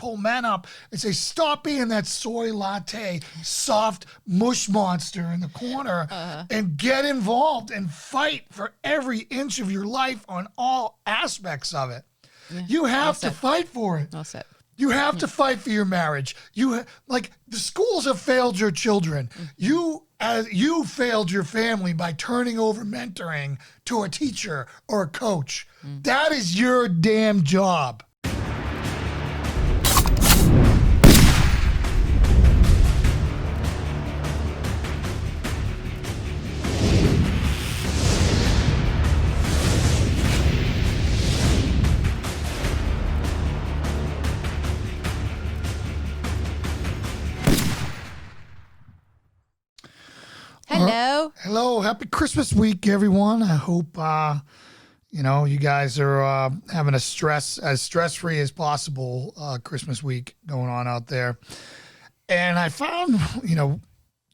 pull men up and say, stop being that soy latte, soft mush monster in the corner and get involved and fight for every inch of your life on all aspects of it. Yeah. You have to fight for it. Well said. You have to fight for your marriage. Like the schools have failed your children. You failed your family by turning over mentoring to a teacher or a coach. That is your damn job. Hello. Hello. Happy Christmas week, everyone. I hope, you guys are having as stress-free as possible Christmas week going on out there. And I found,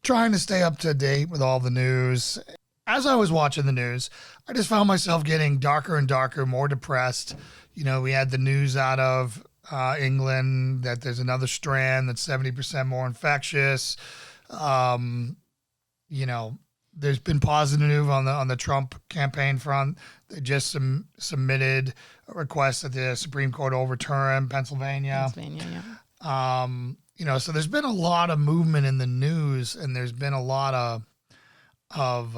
trying to stay up to date with all the news. As I was watching the news, I just found myself getting darker and darker, more depressed. We had the news out of England that there's another strand that's 70% more infectious. There's been positive news on the Trump campaign front. They just submitted a request that the Supreme Court overturn Pennsylvania. So there's been a lot of movement in the news, and there's been a lot of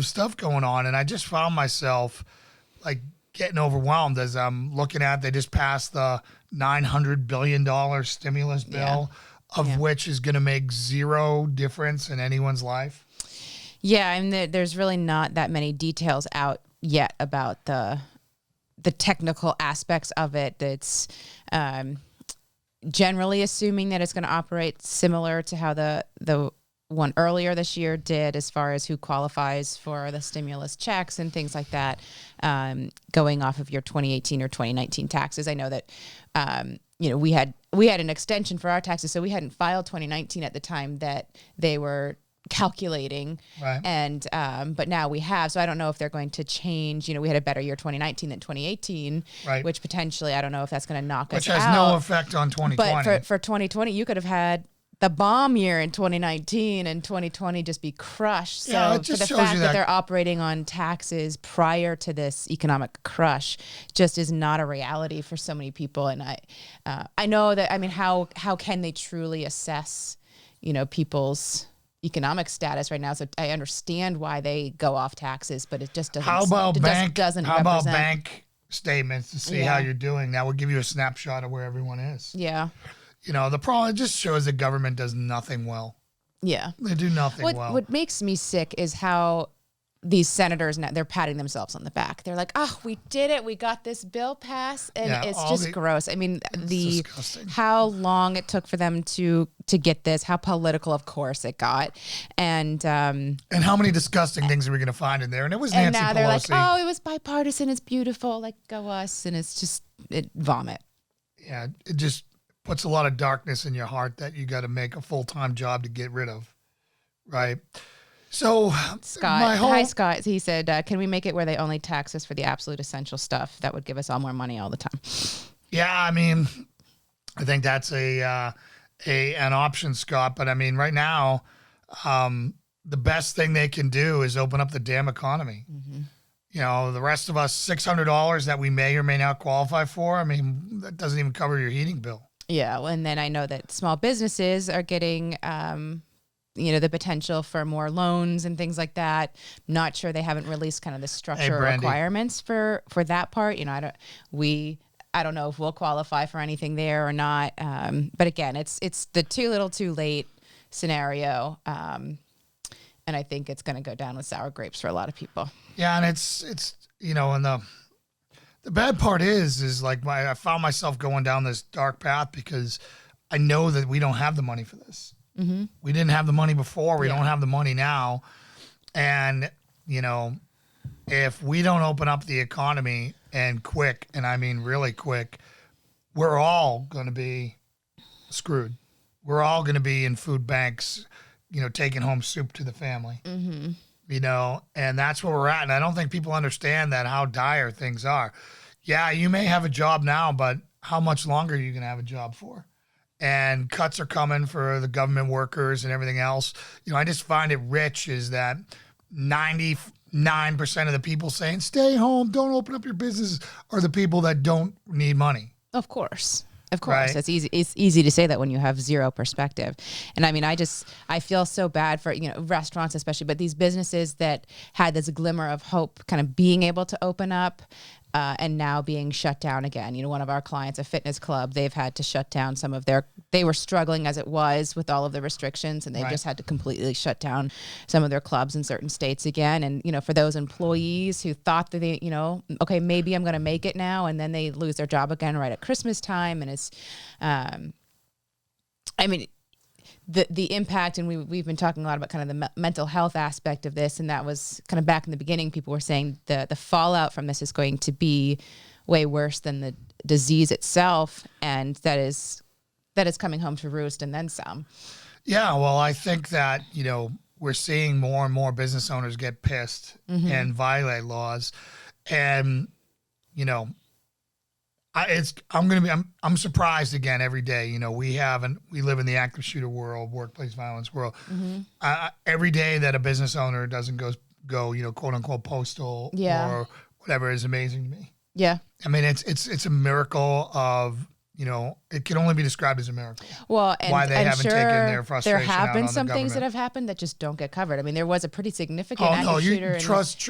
stuff going on, and I just found myself like getting overwhelmed as I'm looking at. They just passed the $900 billion stimulus bill. Which is going to make zero difference in anyone's life. Yeah, and there's really not that many details out yet about the technical aspects of it. It's generally assuming that it's going to operate similar to how the one earlier this year did, as far as who qualifies for the stimulus checks and things like that, going off of your 2018 or 2019 taxes. I know that we had an extension for our taxes, so we hadn't filed 2019 at the time that they were calculating, right? And but now we have. So I don't know if they're going to change. We had a better year 2019 than 2018, right? Which potentially, I don't know if that's going to knock us out. Which has no effect on 2020. But for 2020, you could have had the bomb year in 2019 and 2020 just be crushed. So it just for the shows fact you that they're operating on taxes prior to this economic crush just is not a reality for so many people. And I know that, how can they truly assess, people's economic status right now? So I understand why they go off taxes, but it just doesn't. How about represent bank statements to see how you're doing? That would give you a snapshot of where everyone is. Yeah. The problem, it just shows the government does nothing well. Yeah. They do nothing well. What makes me sick is how these senators, now they're patting themselves on the back. They're like, oh, we did it. We got this bill passed. And it's just gross. Disgusting. How long it took for them to get this, how political, of course, it got. And how many disgusting things are we going to find in there? And it was Nancy Pelosi. And now they're like, oh, it was bipartisan. It's beautiful. Like, go us. And it's just, vomit. Yeah, it just puts a lot of darkness in your heart that you got to make a full-time job to get rid of, right? So Scott, he said, can we make it where they only tax us for the absolute essential stuff? That would give us all more money all the time. Yeah, I think that's an option, Scott. But right now, the best thing they can do is open up the damn economy. Mm-hmm. The rest of us, $600 that we may or may not qualify for, that doesn't even cover your heating bill. Yeah, and then I know that small businesses are getting, the potential for more loans and things like that. Not sure, they haven't released kind of the structure requirements for that part. I don't know if we'll qualify for anything there or not. But again, it's the too little, too late scenario, and I think it's going to go down with sour grapes for a lot of people. Yeah, and it's and the bad part is like I found myself going down this dark path because I know that we don't have the money for this. Mm-hmm. We didn't have the money before. We don't have the money now. And, if we don't open up the economy and quick, and I mean really quick, we're all going to be screwed. We're all going to be in food banks, taking home soup to the family. Mm-hmm. And that's where we're at. And I don't think people understand that how dire things are. Yeah, you may have a job now, but how much longer are you going to have a job for? And cuts are coming for the government workers and everything else. I just find it rich is that 99% of the people saying, stay home, don't open up your business, are the people that don't need money. Of course. Right? It's easy. It's easy to say that when you have zero perspective. And I mean, I feel so bad for, restaurants especially, but these businesses that had this glimmer of hope kind of being able to open up and now being shut down again. One of our clients, a fitness club, they've had to shut down they were struggling as it was with all of the restrictions, and they've just had to completely shut down some of their clubs in certain states again. And, for those employees who thought that they, okay, maybe I'm going to make it now, and then they lose their job again right at Christmas time. And it's, the impact, and we've been talking a lot about kind of the mental health aspect of this, and that was kind of back in the beginning. People were saying the fallout from this is going to be way worse than the disease itself, and that is coming home to roost and then some. Yeah, well, I think that we're seeing more and more business owners get pissed and violate laws, and I'm surprised again every day. We live in the active shooter world, workplace violence world. Every day that a business owner doesn't go quote unquote postal or whatever is amazing to me. Yeah. I mean, it's a miracle of, it can only be described as a miracle. Well, and why they haven't taken their frustration there have out been on some the things that government. have happened that just don't get covered. I mean, there was a pretty significant active shooter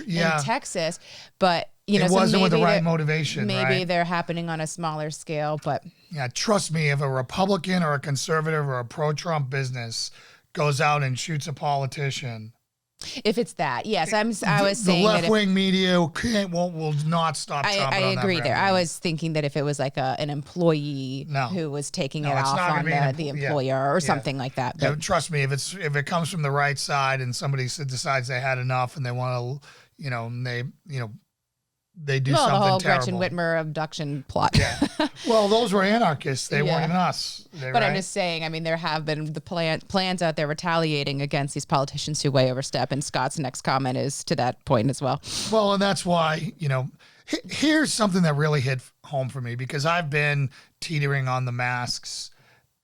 in Texas, but it wasn't with the right motivation. Maybe they're happening on a smaller scale, but yeah, trust me, if a Republican or a conservative or a pro-Trump business goes out and shoots a politician, if it's that, yes, I was saying the left-wing media will not stop. I agree there. I was thinking that if it was like an employee who was taking it off on the employer or something like that. But trust me, if it comes from the right side and somebody decides they had enough and they want to, they do something the whole terrible. Gretchen Whitmer abduction plot. Yeah. Well, those were anarchists. They weren't even us. But I'm just saying, I mean, there have been the plans out there retaliating against these politicians who way overstep, and Scott's next comment is to that point as well. Well, and that's why, here's something that really hit home for me, because I've been teetering on the masks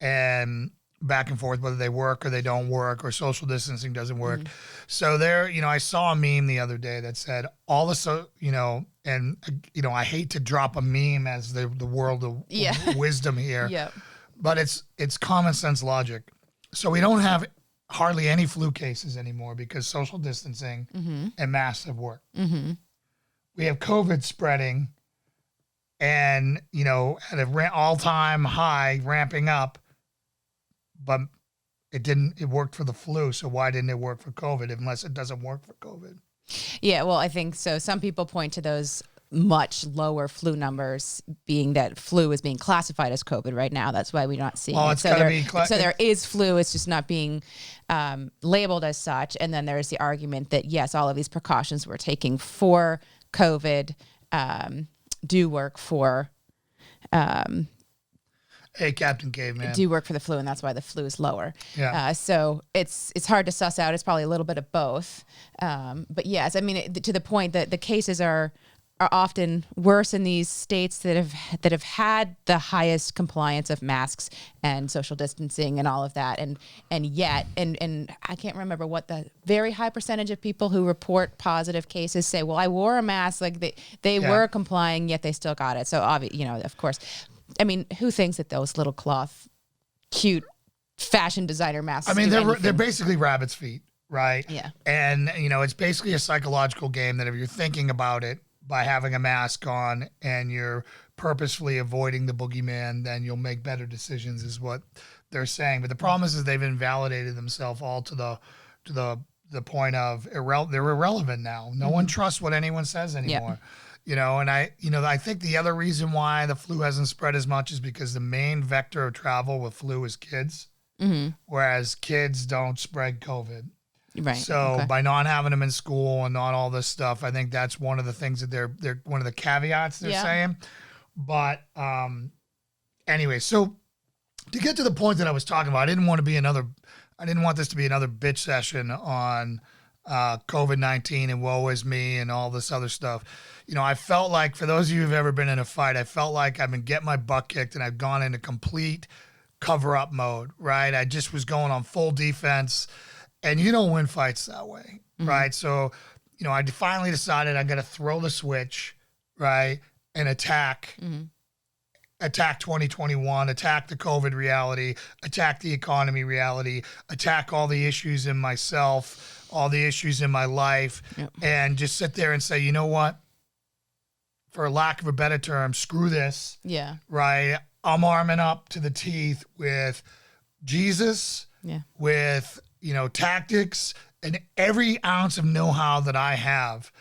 and back and forth, whether they work or they don't work or social distancing doesn't work. So I saw a meme the other day that said I hate to drop a meme as the world of wisdom here, but it's common sense logic. So we don't have hardly any flu cases anymore because social distancing and masks have worked. We have COVID spreading and, at an all-time high ramping up, but it worked for the flu. So why didn't it work for COVID unless it doesn't work for COVID? Yeah, well, I think so. Some people point to those much lower flu numbers being that flu is being classified as COVID right now. That's why we're not seeing it. So there is flu. It's just not being labeled as such. And then there's the argument that, yes, all of these precautions we're taking for COVID do work for Hey, Captain Caveman. Do work for the flu, and that's why the flu is lower. Yeah. So it's hard to suss out. It's probably a little bit of both. But yes, I mean, to the point that the cases are often worse in these states that have had the highest compliance of masks and social distancing and all of that, and yet I can't remember what the very high percentage of people who report positive cases say, well, I wore a mask, like they were complying, yet they still got it. So of course. I mean, who thinks that those little cloth, cute fashion designer masks? I mean, they're basically rabbit's feet, right? Yeah. And it's basically a psychological game that if you're thinking about it by having a mask on and you're purposefully avoiding the boogeyman, then you'll make better decisions, is what they're saying. But the problem is they've invalidated themselves all to the point of they're irrelevant now. No one trusts what anyone says anymore. Yeah. And I think the other reason why the flu hasn't spread as much is because the main vector of travel with flu is kids, whereas kids don't spread COVID. Right. So by not having them in school and not all this stuff, I think that's one of the things that they're one of the caveats they're saying. But anyway, so to get to the point that I was talking about, I didn't want this to be another bitch session on COVID-19 and woe is me and all this other stuff. I felt like, for those of you who've ever been in a fight, I felt like I've been getting my butt kicked and I've gone into complete cover-up mode, right? I just was going on full defense, and you don't win fights that way, right? So, I finally decided I'm going to throw the switch, right, and attack 2021, attack the COVID reality, attack the economy reality, attack all the issues in myself, all the issues in my life, and just sit there and say, you know what? For lack of a better term, screw this. Yeah. Right? I'm arming up to the teeth with Jesus, with, tactics, and every ounce of know-how that I have,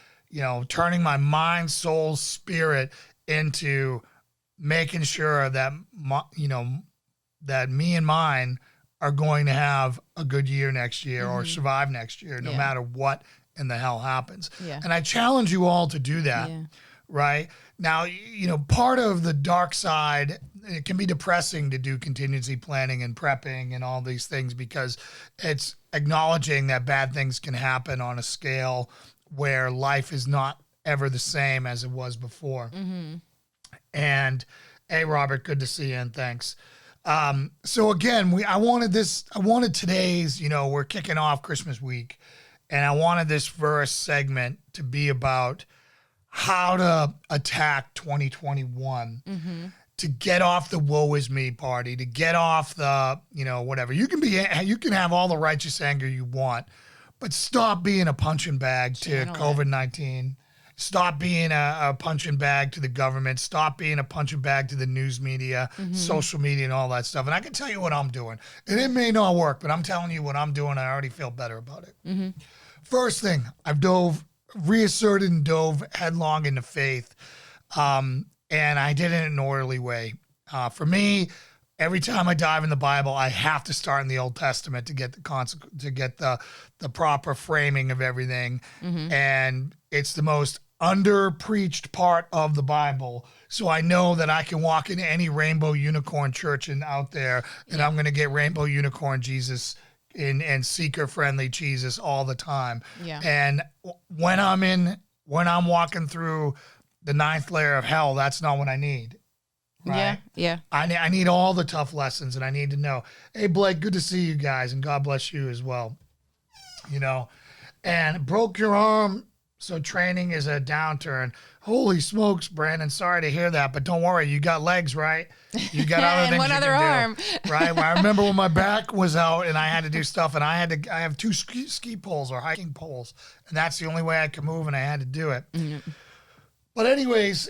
turning my mind, soul, spirit into making sure that, that me and mine are going to have a good year next year or survive next year, no matter what in the hell happens. Yeah. And I challenge you all to do that. Yeah. Right now, part of the dark side, it can be depressing to do contingency planning and prepping and all these things, because it's acknowledging that bad things can happen on a scale where life is not ever the same as it was before. And hey, Robert, good to see you, and thanks. So again, I wanted today's, we're kicking off Christmas week, and I wanted this first segment to be about how to attack 2021, to get off the woe is me party, to get off the, whatever. You can have all the righteous anger you want, but stop being a punching bag to COVID-19. Stop being a punching bag to the government. Stop being a punching bag to the news media, social media, and all that stuff. And I can tell you what I'm doing. And it may not work, but I'm telling you what I'm doing. I already feel better about it. First thing, I've reasserted and dove headlong into faith. And I did it in an orderly way. For me, every time I dive in the Bible, I have to start in the Old Testament to get the proper framing of everything. And it's the most under-preached part of the Bible. So I know that I can walk into any rainbow unicorn church out there, and I'm going to get rainbow unicorn Jesus and seeker-friendly Jesus all the time. Yeah. And when I'm walking through the 9th layer of hell, that's not what I need. Right? Yeah. I need all the tough lessons, and I need to know, hey, Blake, good to see you guys, and God bless you as well. And broke your arm, so training is a downturn. Holy smokes, Brandon, sorry to hear that, but don't worry, you got legs, right? You got other things one you other can arm. Do, right? I remember when my back was out and I had to do stuff, and I have 2 ski poles or hiking poles, and that's the only way I could move, and I had to do it. But anyways,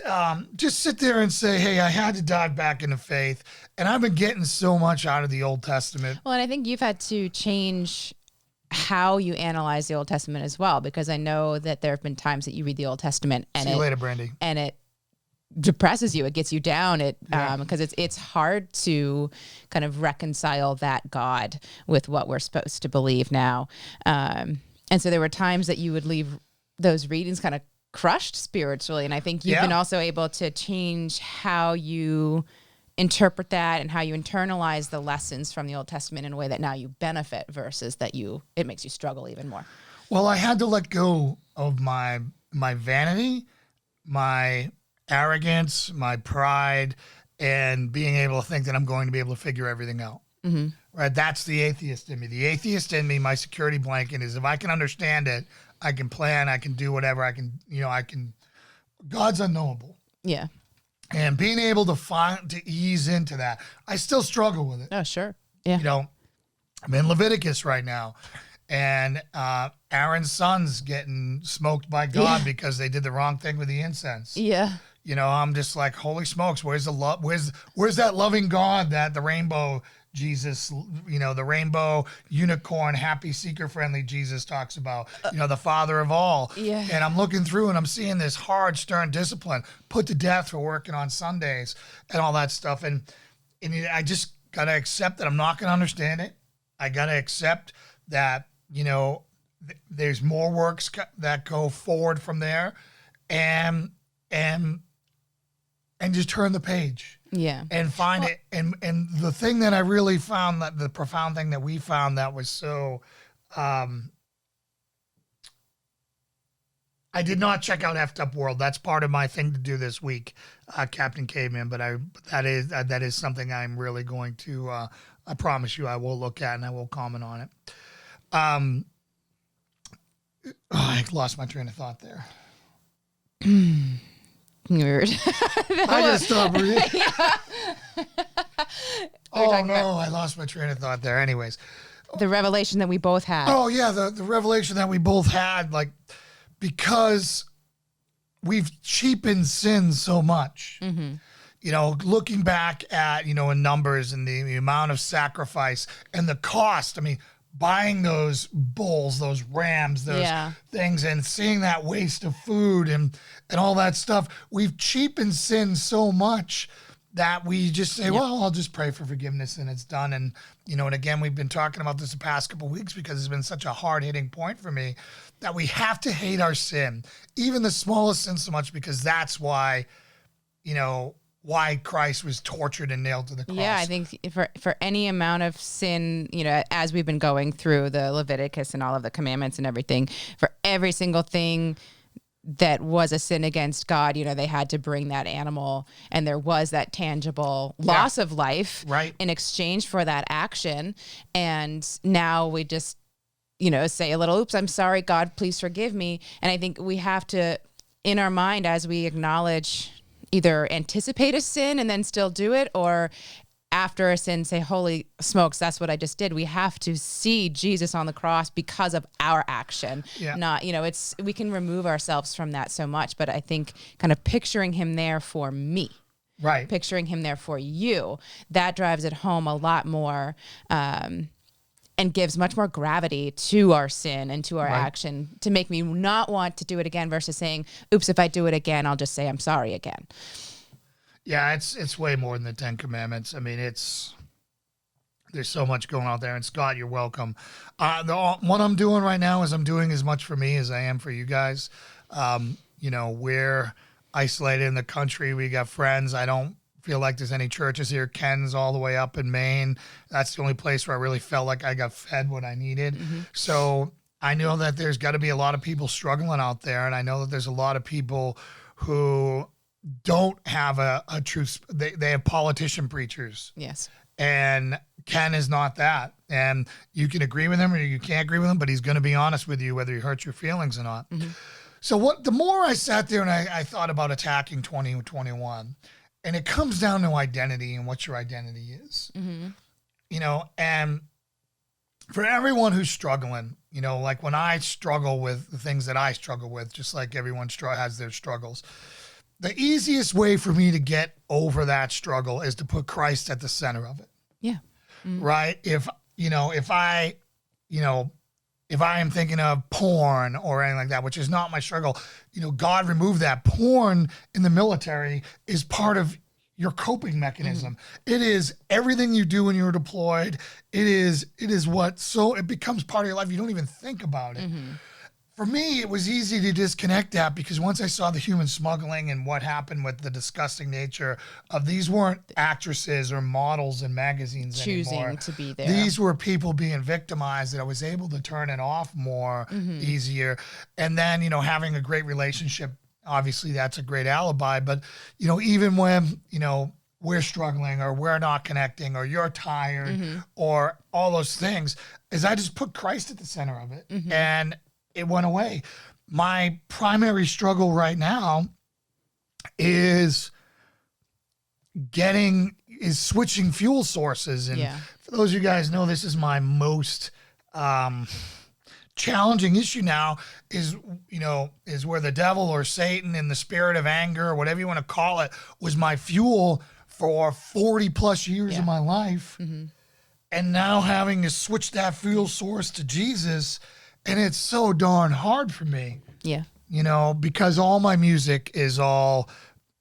just sit there and say, hey, I had to dive back into faith, and I've been getting so much out of the Old Testament. Well, and I think you've had to change how you analyze the Old Testament as well, because I know that there have been times that you read the Old Testament and see you later, Brandy. And it depresses you. It gets you down. Because it's hard to kind of reconcile that God with what we're supposed to believe now. And so there were times that you would leave those readings kind of crushed spiritually. And I think you've been also able to change how you interpret that and how you internalize the lessons from the Old Testament in a way that now you benefit versus that it makes you struggle even more. Well, I had to let go of my vanity, my arrogance, my pride, and being able to think that I'm going to be able to figure everything out. Right? That's the atheist in me. The atheist in me, my security blanket, is if I can understand it, I can plan, I can do whatever, God's unknowable. Yeah. And being able to ease into that, I still struggle with it. Oh, sure. Yeah. I'm in Leviticus right now, and Aaron's son's getting smoked by God because they did the wrong thing with the incense. Yeah. I'm just like, holy smokes, where's the love? Where's that loving God that the rainbow Jesus, the rainbow unicorn, happy, seeker-friendly Jesus talks about, the Father of all. Yeah. And I'm looking through and I'm seeing this hard, stern discipline, put to death for working on Sundays and all that stuff. And I just got to accept that I'm not going to understand it. I got to accept that, there's more works that go forward from there, and just turn the page. Yeah. And find it. And the thing that I really found, that the profound thing that we found that was so I did not check out Effed Up World. That's part of my thing to do this week, Captain Caveman. But that is something I'm really going to. I promise you, I will look at and I will comment on it. I lost my train of thought there. Weird. I just stopped breathing. Oh no, I lost my train of thought there. Anyways, the revelation that we both had. Oh yeah, the revelation that we both had, like, because we've cheapened sin so much. Mm-hmm. You know, looking back at, you know, in numbers and the amount of sacrifice and the cost. I mean, buying those bulls, those rams, those things, and seeing that waste of food and all that stuff. We've cheapened sin so much that we just say, well, I'll just pray for forgiveness and it's done. And, you know, and again, we've been talking about this the past couple of weeks because it's been such a hard-hitting point for me that we have to hate our sin, even the smallest sin, so much, because that's why, you know, why Christ was tortured and nailed to the cross. Yeah, I think for any amount of sin, you know, as we've been going through the Leviticus and all of the commandments and everything, for every single thing that was a sin against God, you know, they had to bring that animal, and there was that tangible loss of life in exchange for that action. And now we just, you know, say a little, oops, I'm sorry, God, please forgive me. And I think we have to, in our mind, as we acknowledge, either anticipate a sin and then still do it, or after a sin say, holy smokes, that's what I just did. We have to see Jesus on the cross because of our action. Not, you know, we can remove ourselves from that so much, but I think kind of picturing him there for me, picturing him there for you, that drives it home a lot more, and gives much more gravity to our sin and to our action, to make me not want to do it again, versus saying, oops, if I do it again, I'll just say I'm sorry again. Yeah, it's way more than the 10 Commandments. I mean, there's so much going on there. And Scott, you're welcome. What I'm doing right now is I'm doing as much for me as I am for you guys. You know, we're isolated in the country. We got friends. I don't feel like there's any churches here. Ken's all the way up in Maine. That's the only place where I really felt like I got fed what I needed. Mm-hmm. So I know that there's got to be a lot of people struggling out there. And I know that there's a lot of people who don't have a truth. They have politician preachers. Yes. And Ken is not that. And you can agree with him or you can't agree with him, but he's going to be honest with you whether he hurts your feelings or not. Mm-hmm. So the more I sat there and I thought about attacking 2021, and it comes down to identity and what your identity is. Mm-hmm. You know, and for everyone who's struggling, you know, like when I struggle with the things that I struggle with, just like everyone has their struggles, the easiest way for me to get over that struggle is to put Christ at the center of it. Yeah. Mm-hmm. Right? If I am thinking of porn or anything like that, which is not my struggle, you know, God removed that. Porn in the military is part of your coping mechanism. Mm-hmm. It is everything you do when you're deployed. It is so it becomes part of your life. You don't even think about it. Mm-hmm. For me, it was easy to disconnect that because once I saw the human smuggling and what happened with the disgusting nature of these weren't actresses or models in magazines choosing anymore. To be there. These were people being victimized that I was able to turn it off more easier. And then, you know, having a great relationship, obviously that's a great alibi. But, you know, even when, you know, we're struggling or we're not connecting or you're tired or all those things, is I just put Christ at the center of it. Mm-hmm. And it went away. My primary struggle right now is switching fuel sources. And for those of you guys know, this is my most challenging issue now is where the devil or Satan in the spirit of anger or whatever you want to call it was my fuel for 40 plus years of my life. Mm-hmm. And now having to switch that fuel source to Jesus. And it's so darn hard for me. Yeah. You know, because all my music is all,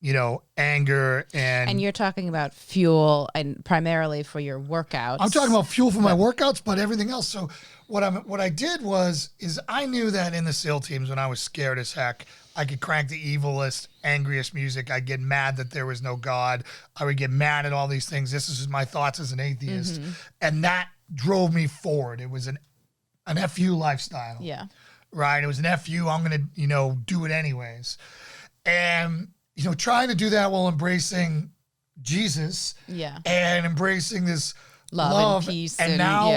you know, anger and you're talking about fuel and primarily for your workouts. I'm talking about fuel for my workouts, but everything else. So what I did is I knew that in the SEAL teams when I was scared as heck, I could crank the evilest, angriest music. I'd get mad that there was no God. I would get mad at all these things. This is my thoughts as an atheist. Mm-hmm. And that drove me forward. It was an FU lifestyle. Yeah. right? It was an FU. I'm going to, do it anyways. And, trying to do that while embracing Jesus and embracing this love and peace. And now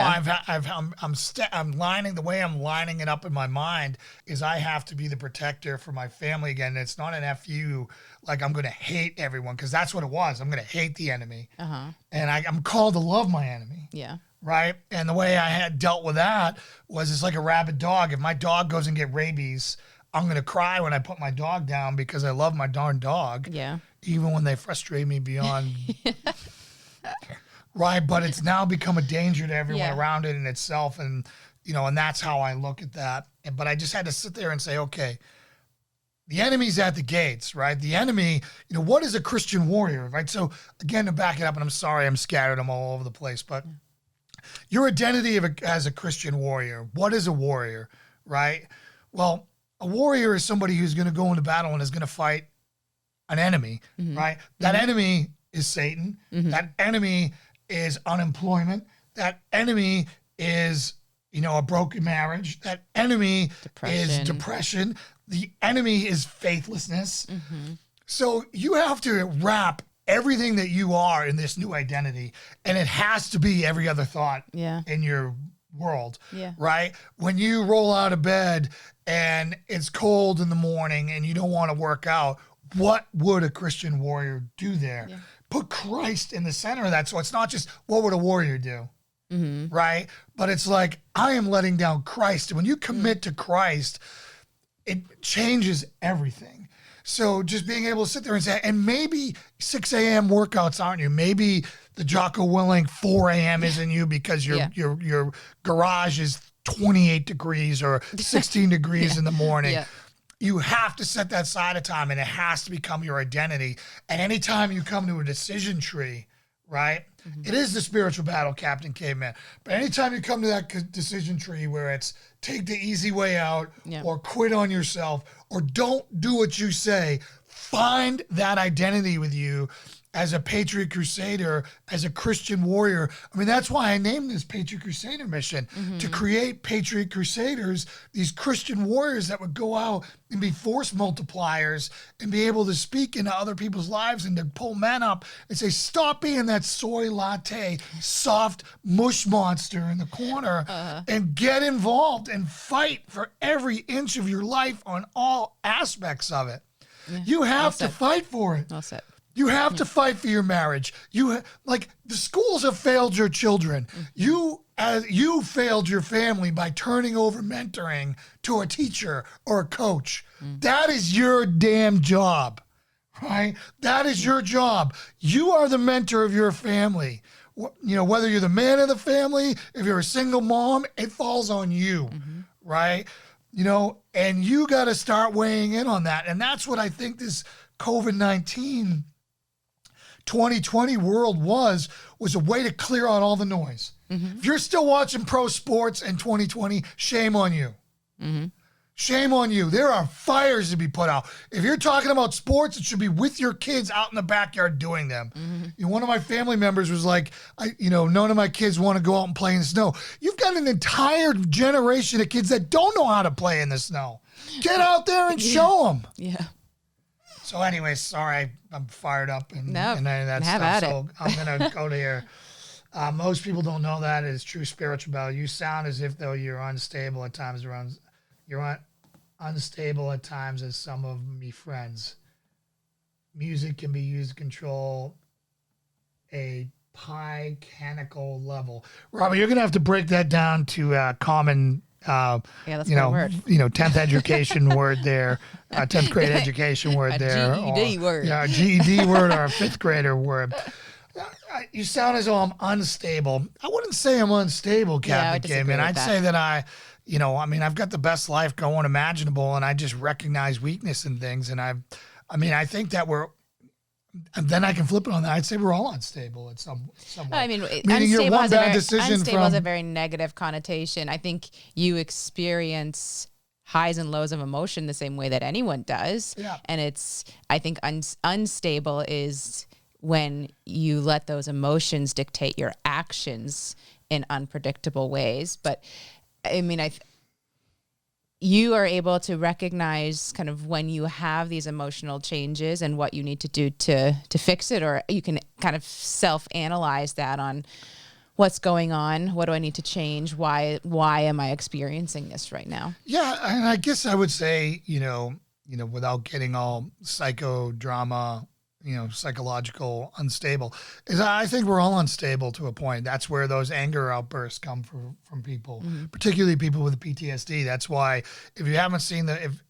I'm lining, the way I'm lining it up in my mind is I have to be the protector for my family again. It's not an FU, like I'm going to hate everyone, because that's what it was. I'm going to hate the enemy. And I'm called to love my enemy. Yeah. Right. And the way I had dealt with that was it's like a rabid dog. If my dog goes and get rabies, I'm going to cry when I put my dog down because I love my darn dog. Yeah. Even when they frustrate me beyond. Right. But it's now become a danger to everyone around it in itself. And, and that's how I look at that. But I just had to sit there and say, okay, the enemy's at the gates, right? The enemy, what is a Christian warrior, right? So again, to back it up, and I'm sorry, I'm scattered, I'm all over the place, but your identity as a Christian warrior, what is a warrior, right? Well, a warrior is somebody who's going to go into battle and is going to fight an enemy, right? That enemy is Satan. That enemy is unemployment. That enemy is, a broken marriage. That enemy is depression. The enemy is faithlessness. So you have to wrap everything that you are in this new identity, and it has to be every other thought in your world, right? When you roll out of bed and it's cold in the morning and you don't want to work out, what would a Christian warrior do there? Put Christ in the center of that. So it's not just what would a warrior do, right? But it's like, I am letting down Christ. When you commit to Christ, it changes everything. So just being able to sit there and say, and maybe 6 a.m. workouts aren't you. Maybe the Jocko Willink 4 a.m. isn't you because your garage is 28 degrees or 16 degrees in the morning. You have to set that aside of time, and it has to become your identity. And anytime you come to a decision tree, right? It is the spiritual battle, Captain Caveman. But anytime you come to that decision tree where it's take the easy way out or quit on yourself or don't do what you say, find that identity with you as a Patriot Crusader, as a Christian warrior. I mean, that's why I named this Patriot Crusader Mission, to create Patriot Crusaders, these Christian warriors that would go out and be force multipliers and be able to speak into other people's lives and to pull men up and say, stop being that soy latte, soft mush monster in the corner and get involved and fight for every inch of your life on all aspects of it. You have to fight for it. Well said. You have to fight for your marriage. The schools have failed your children. You failed your family by turning over mentoring to a teacher or a coach. That is your damn job, right? That is your job. You are the mentor of your family. Whether you're the man of the family, if you're a single mom, it falls on you, right? And you got to start weighing in on that. And that's what I think this COVID-19 2020 world was a way to clear out all the noise. If you're still watching pro sports in 2020, shame on you. Shame on you. There are fires to be put out. If you're talking about sports, it should be with your kids out in the backyard doing them. One of my family members was like, none of my kids want to go out and play in the snow. You've got an entire generation of kids that don't know how to play in the snow. Get out there and show them. Yeah. So anyways, sorry, I'm fired up and have that stuff. At so I'm going to go to here. Most people don't know that it's true spiritual battle. You sound as if though you're unstable at times you're unstable at times as some of me friends. Music can be used to control a mechanical level. Robbie, you're going to have to break that down to common that's a word. 10th education word there, 10th grade education word there. GED word. Yeah, a GED word or a 5th grader word. You sound as though I'm unstable. I wouldn't say I'm unstable, Captain Caveman. I'd say that I've got the best life going imaginable, and I just recognize weakness in things. And I think that and then I can flip it on that. I'd say we're all unstable at some way. I mean, unstable has a very negative connotation. I think you experience highs and lows of emotion the same way that anyone does. Yeah. And I think unstable is when you let those emotions dictate your actions in unpredictable ways. But I mean, you are able to recognize kind of when you have these emotional changes and what you need to do to fix it, or you can kind of self-analyze that on what's going on, what do I need to change, why am I experiencing this right now? Yeah, and I guess I would say, without getting all psychodrama, psychological unstable, is I think we're all unstable to a point. That's where those anger outbursts come from people, particularly people with PTSD. That's why if you haven't seen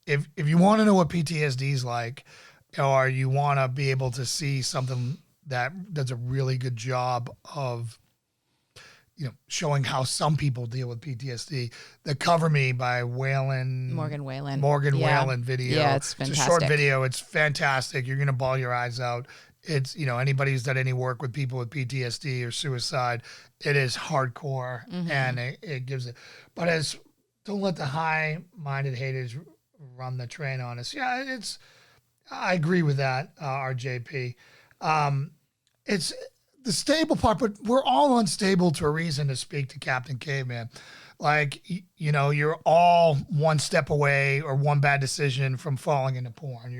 if you want to know what PTSD is like, or you want to be able to see something that does a really good job of showing how some people deal with PTSD, the Cover Me by Morgan Whalen video. Yeah, it's fantastic. It's a short video. It's fantastic. You're going to bawl your eyes out. It's, anybody who's done any work with people with PTSD or suicide, it is hardcore, and it gives it. But don't let the high-minded haters run the train on us. Yeah, I agree with that, RJP. It's the stable part, but we're all unstable to a reason, to speak to Captain Caveman. Like, you're all one step away or one bad decision from falling into porn.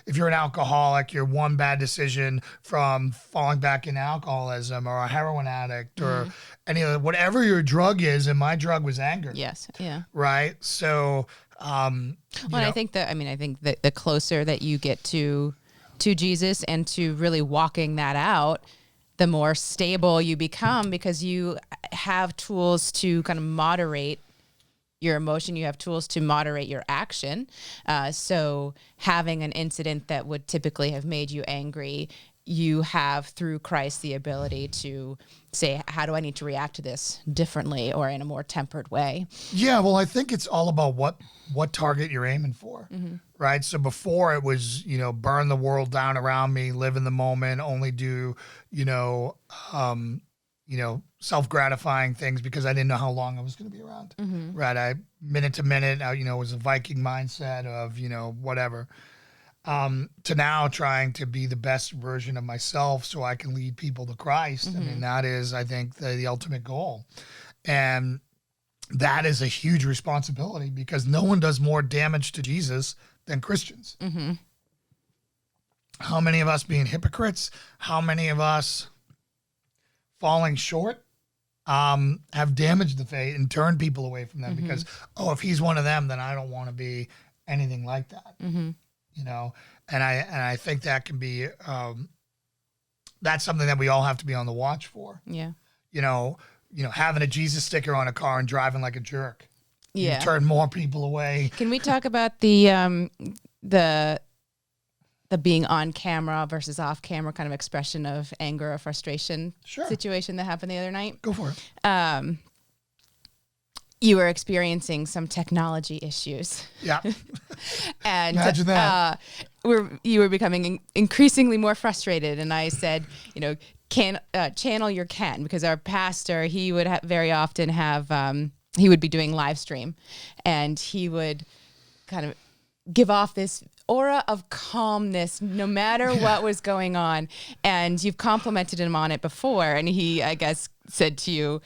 If you're an alcoholic, you're one bad decision from falling back into alcoholism, or a heroin addict, or any of whatever your drug is. And my drug was anger. Yes. Yeah. Right. So, I think that the closer that you get to Jesus and to really walking that out, the more stable you become, because you have tools to kind of moderate your emotion. You have tools to moderate your action. So having an incident that would typically have made you angry, you have, through Christ, the ability to say, how do I need to react to this differently or in a more tempered way? Yeah, well, I think it's all about what target you're aiming for, right? So before it was, burn the world down around me, live in the moment, only do, self-gratifying things because I didn't know how long I was going to be around, right? Minute to minute, it was a Viking mindset of, whatever. To now trying to be the best version of myself so I can lead people to Christ. I mean, that is, I think, the ultimate goal. And that is a huge responsibility, because no one does more damage to Jesus than Christians. How many of us being hypocrites? How many of us falling short have damaged the faith and turned people away from them because, if he's one of them, then I don't want to be anything like that. And I think that can be, that's something that we all have to be on the watch for. Yeah. Having a Jesus sticker on a car and driving like a jerk. Yeah. You turn more people away. Can we talk about the being on camera versus off camera kind of expression of anger or frustration situation that happened the other night? Go for it. You were experiencing some technology issues. Yeah. And imagine that. You were becoming increasingly more frustrated. And I said, channel your Ken, because our pastor, he would very often have, he would be doing live stream, and he would kind of give off this aura of calmness no matter what was going on. And you've complimented him on it before. And he, I guess, said to you,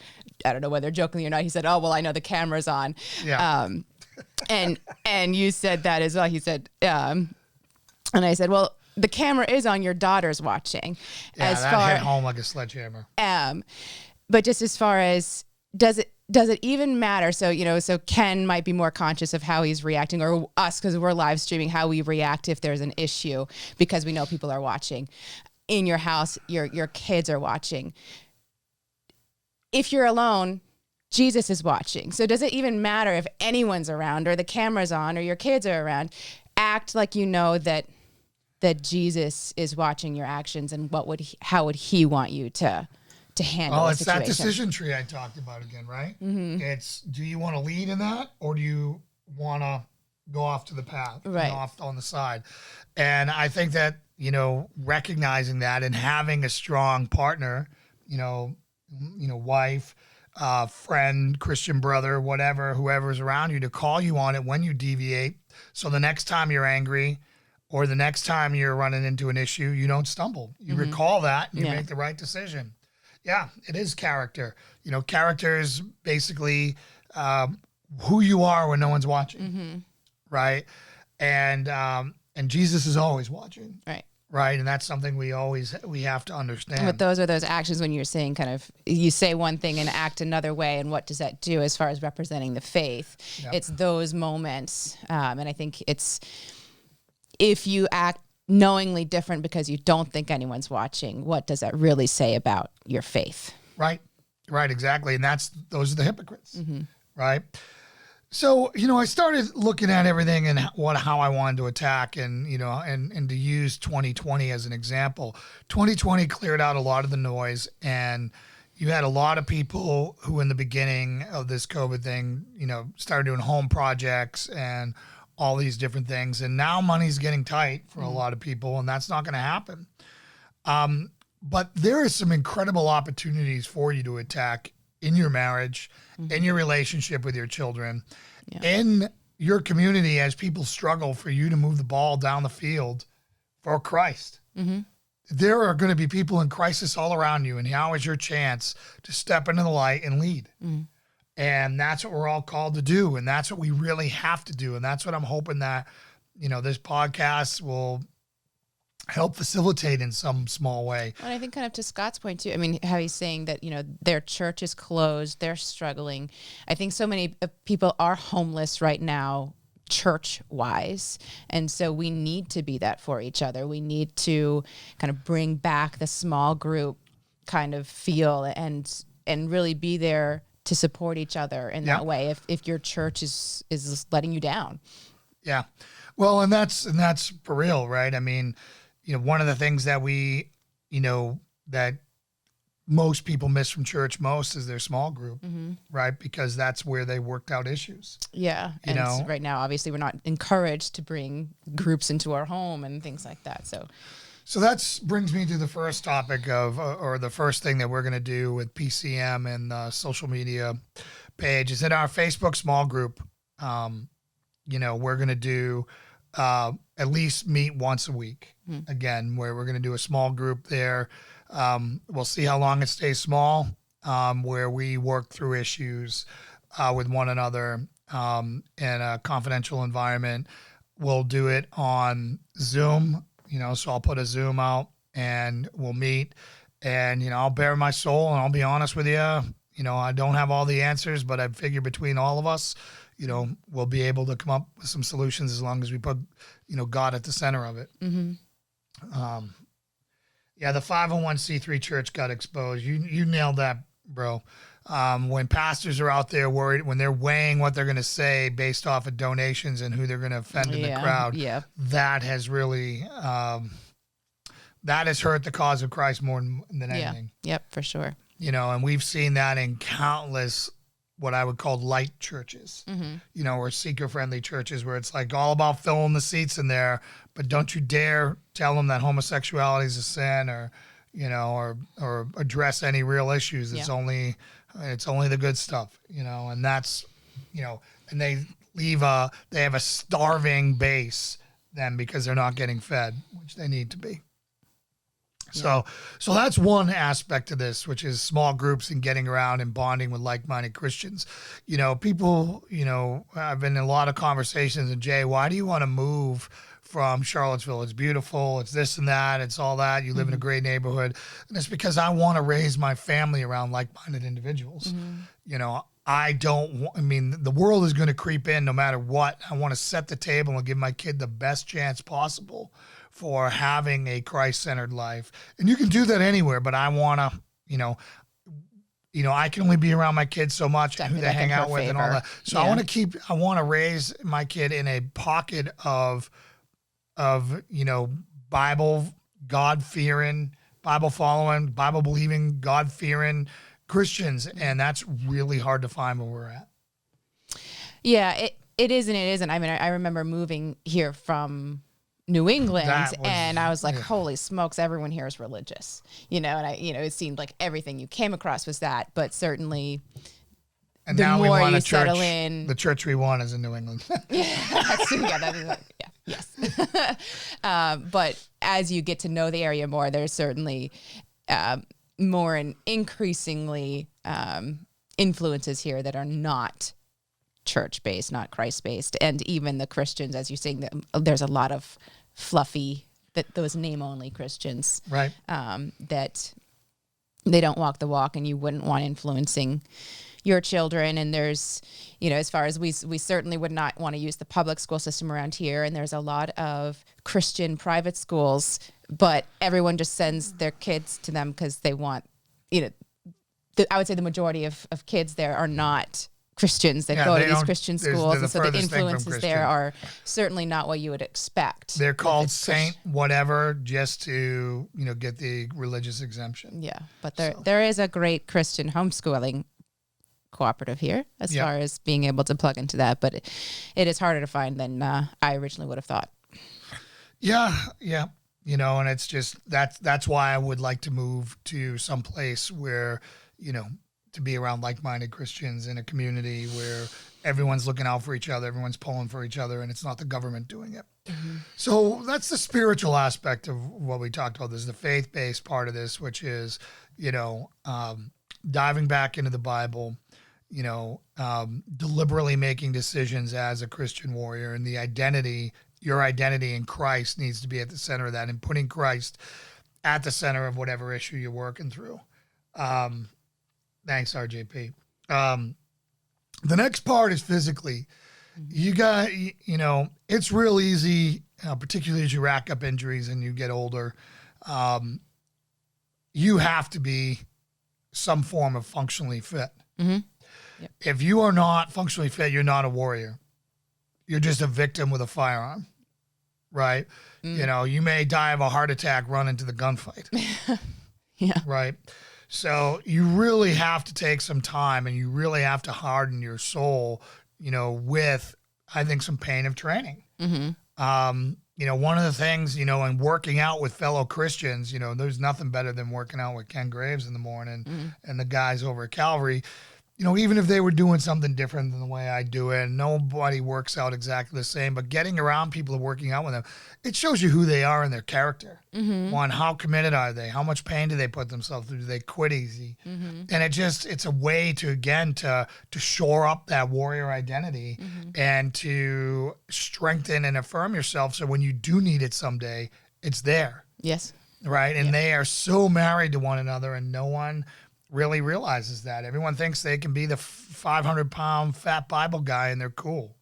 I don't know whether jokingly or not, he said, "Oh, well, I know the camera's on." Yeah. And you said that as well. He said, and I said, "Well, the camera is on. Your daughter's watching." Yeah, that hit home like a sledgehammer. But just as far as, does it even matter? So, so Ken might be more conscious of how he's reacting, or us, because we're live streaming, how we react if there's an issue, because we know people are watching. In your house, your kids are watching. If you're alone, Jesus is watching. So does it even matter if anyone's around, or the camera's on, or your kids are around? Act like you know that Jesus is watching your actions, and how would he want you to handle the situation? It's that decision tree I talked about again, right? It's, do you want to lead in that, or do you want to go off to the path, right, off on the side? And I think that, recognizing that and having a strong partner, wife, friend, Christian brother, whatever, whoever's around you, to call you on it when you deviate. So the next time you're angry, or the next time you're running into an issue, you don't stumble. You recall that, and you make the right decision. Yeah, it is character. Character is basically who you are when no one's watching, right? And Jesus is always watching, right? And that's something we have to understand. But those are those actions when you're saying kind of, you say one thing and act another way, and what does that do as far as representing the faith? Yep. It's those moments, and I think it's, if you act knowingly different because you don't think anyone's watching, what does that really say about your faith? Right, exactly. And those are the hypocrites, right? So, I started looking at everything and how I wanted to attack, and, and to use 2020 as an example. 2020 cleared out a lot of the noise, and you had a lot of people who in the beginning of this COVID thing, started doing home projects and all these different things. And now money's getting tight for a lot of people, and that's not going to happen. But there are some incredible opportunities for you to attack in your marriage, in your relationship with your children, in your community, as people struggle for you to move the ball down the field for Christ. There are going to be people in crisis all around you, and now is your chance to step into the light and lead. And that's what we're all called to do, and that's what we really have to do. And that's what I'm hoping that, this podcast will help facilitate in some small way. And I think kind of to Scott's point too, I mean, how he's saying that, their church is closed, they're struggling. I think so many people are homeless right now, church-wise. And so we need to be that for each other. We need to kind of bring back the small group kind of feel and really be there to support each other in that way if your church is letting you down. Yeah. Well, and that's for real, right? I mean, one of the things that we, that most people miss from church most is their small group, right? Because that's where they worked out issues. Yeah. And right now, obviously, we're not encouraged to bring groups into our home and things like that. So that brings me to the first topic or the first thing that we're going to do with PCM and the social media page is in our Facebook small group. We're going to do at least meet once a week again, where we're going to do a small group there. We'll see how long it stays small, where we work through issues with one another in a confidential environment. We'll do it on Zoom, so I'll put a Zoom out and we'll meet, and, I'll bare my soul, and I'll be honest with you. I don't have all the answers, but I figure between all of us, we'll be able to come up with some solutions as long as we put, God at the center of it. The 501c3 church got exposed. You nailed that, bro. When pastors are out there worried, when they're weighing what they're going to say based off of donations and who they're going to offend in the crowd, that has really, that has hurt the cause of Christ more than anything. Yep, for sure. And we've seen that in countless what I would call light churches, or seeker-friendly churches, where it's like all about filling the seats in there, but don't you dare tell them that homosexuality is a sin, or address any real issues. It's only the good stuff, and that's, and they have a starving base then because they're not getting fed, which they need to be. So that's one aspect of this, which is small groups and getting around and bonding with like-minded Christians. People, I've been in a lot of conversations, and Jay, why do you want to move from Charlottesville? It's beautiful. It's this and that. It's all that. You live in a great neighborhood. And it's because I want to raise my family around like-minded individuals. The world is going to creep in no matter what. I want to set the table and give my kid the best chance possible for having a Christ-centered life. And you can do that anywhere, but I want to, I can only be around my kids so much and who they hang out with and all that. So I want to raise my kid in a pocket of Bible, God-fearing, Bible-following, Bible-believing, God-fearing Christians. And that's really hard to find where we're at. Yeah, it is and it isn't. I mean, I remember moving here from New England, and I was like, holy smokes, everyone here is religious, and it seemed like everything you came across was that, but certainly and the now more we want you a church, settle in. The church we want is in New England. Yes. But as you get to know the area more, there's certainly more and increasingly influences here that are not church-based, not Christ-based. And even the Christians, as you're saying, there's a lot of fluffy, those name-only Christians, right? That they don't walk the walk, and you wouldn't want influencing your children. And there's, as far as we certainly would not want to use the public school system around here. And there's a lot of Christian private schools, but everyone just sends their kids to them because they want, I would say the majority of kids there are not Christians that go to these Christian schools. And so the influences there are certainly not what you would expect. They're called Saint whatever just to, get the religious exemption. Yeah. But there is a great Christian homeschooling cooperative here as far as being able to plug into that. But it is harder to find than I originally would have thought. Yeah. Yeah. And it's just, that's why I would like to move to some place where, to be around like-minded Christians in a community where everyone's looking out for each other, everyone's pulling for each other, and it's not the government doing it. Mm-hmm. So that's the spiritual aspect of what we talked about. There's the faith-based part of this, which is, diving back into the Bible, deliberately making decisions as a Christian warrior, and your identity in Christ needs to be at the center of that, and putting Christ at the center of whatever issue you're working through. Thanks, RJP. The next part is physically. You got, it's real easy, particularly as you rack up injuries and you get older. You have to be some form of functionally fit. Mm-hmm. Yep. If you are not functionally fit, you're not a warrior. You're just a victim with a firearm, right? Mm. You may die of a heart attack running to the gunfight. Yeah. Right. So you really have to take some time, and you really have to harden your soul, with, I think, some pain of training. Mm-hmm. One of the things, in working out with fellow Christians, there's nothing better than working out with Ken Graves in the morning and the guys over at Calvary. Even if they were doing something different than the way I do it, and nobody works out exactly the same, but getting around people and working out with them, it shows you who they are and their character. Mm-hmm. One, how committed are they? How much pain do they put themselves through? Do they quit easy? Mm-hmm. And it's a way to shore up that warrior identity and to strengthen and affirm yourself. So when you do need it someday, it's there. Yes. Right. And they are so married to one another, and no one really realizes that. Everyone thinks they can be the 500-pound fat Bible guy and they're cool.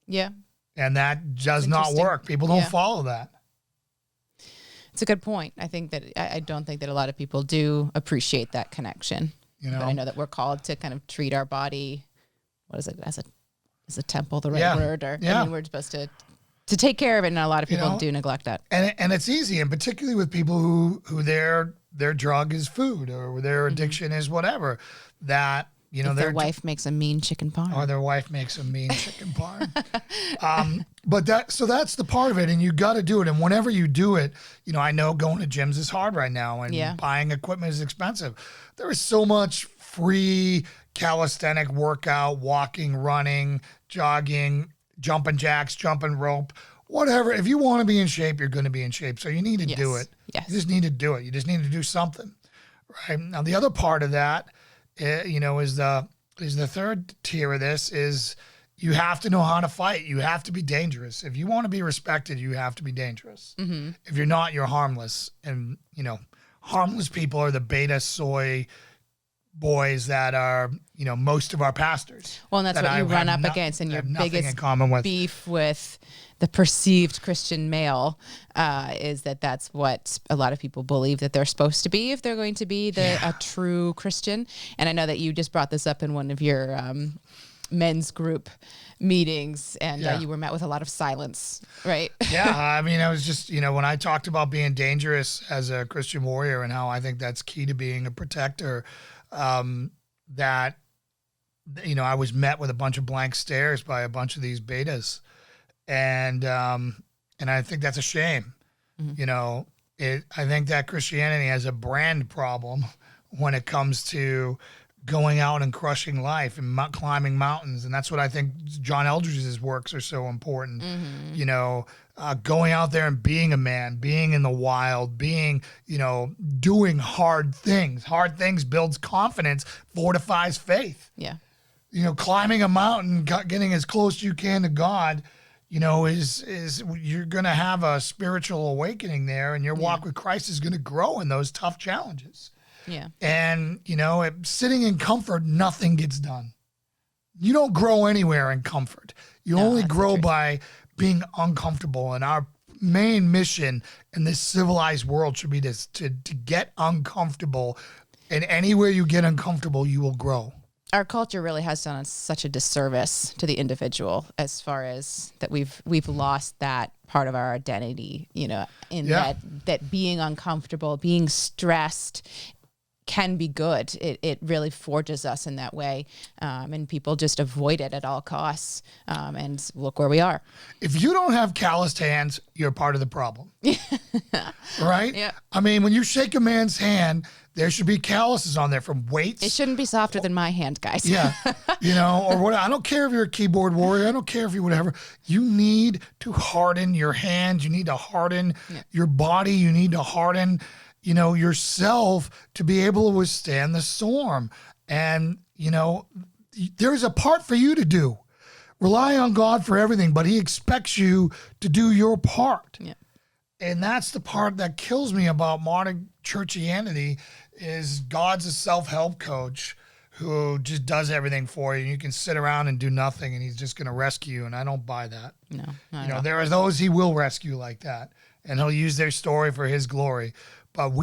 Yeah. And that does not work. People don't follow that. It's a good point. I think that I don't think that a lot of people do appreciate that connection. But I know that we're called to kind of treat our body, what is it, as a temple, the right word? Or I mean, we're supposed to take care of it, and a lot of people do neglect that. And it's easy, and particularly with people who their drug is food, or their addiction is whatever, that, if their wife makes a mean chicken parm. Or their wife makes a mean chicken parm. But that's the part of it, and you got to do it. And whenever you do it, I know going to gyms is hard right now, and buying equipment is expensive. There is so much free calisthenic workout, walking, running, jogging, jumping jacks, jumping rope, whatever. If you want to be in shape, you're going to be in shape. So you need to do it. Yes. You just need to do it. You just need to do something. Right. Now, the other part of that, is the third tier of this is you have to know how to fight. You have to be dangerous. If you want to be respected, you have to be dangerous. Mm-hmm. If you're not, you're harmless. And, harmless people are the beta soy boys that are, most of our pastors. Well, and that's what you run up against, and your biggest beef with the perceived Christian male is that's what a lot of people believe that they're supposed to be if they're going to be a true Christian. And I know that you just brought this up in one of your men's group meetings, and you were met with a lot of silence, right? Yeah, I mean, I was just, when I talked about being dangerous as a Christian warrior and how I think that's key to being a protector, that, I was met with a bunch of blank stares by a bunch of these betas. And I think that's a shame. Mm-hmm. I think that Christianity has a brand problem when it comes to going out and crushing life and climbing mountains. And that's what I think John Eldridge's works are so important. Mm-hmm. Going out there and being a man, being in the wild, being, doing hard things. Hard things builds confidence, fortifies faith. Yeah. climbing a mountain, getting as close as you can to God, is you're going to have a spiritual awakening there, and your walk with Christ is going to grow in those tough challenges. Yeah. And, sitting in comfort, nothing gets done. You don't grow anywhere in comfort. You only grow by being uncomfortable. And our main mission in this civilized world should be this, to get uncomfortable. And anywhere you get uncomfortable, you will grow. Our culture really has done such a disservice to the individual, as far as that we've lost that part of our identity, that being uncomfortable, being stressed can be good. It really forges us in that way. And people just avoid it at all costs. And look where we are. If you don't have calloused hands, you're part of the problem. Right? Yeah. I mean, when you shake a man's hand, there should be calluses on there from weights. It shouldn't be softer than my hand, guys. Yeah. Or what? I don't care if you're a keyboard warrior. I don't care if you're whatever. You need to harden your hands. You need to harden your body. You need to harden, yourself to be able to withstand the storm. And, there's a part for you to do. Rely on God for everything, but he expects you to do your part. Yeah. And that's the part that kills me about modern churchianity is God's a self-help coach who just does everything for you. You can sit around and do nothing, and he's just going to rescue you. And I don't buy that. No, there are those he will rescue like that, and he'll use their story for his glory. But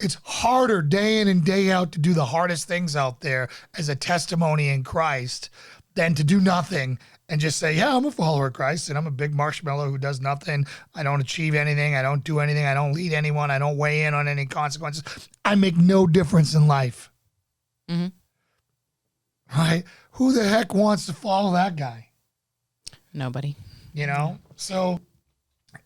it's harder day in and day out to do the hardest things out there as a testimony in Christ than to do nothing and just say, yeah, I'm a follower of Christ, and I'm a big marshmallow who does nothing. I don't achieve anything. I don't do anything. I don't lead anyone. I don't weigh in on any consequences. I make no difference in life. Mm-hmm. Right? Who the heck wants to follow that guy? Nobody. So,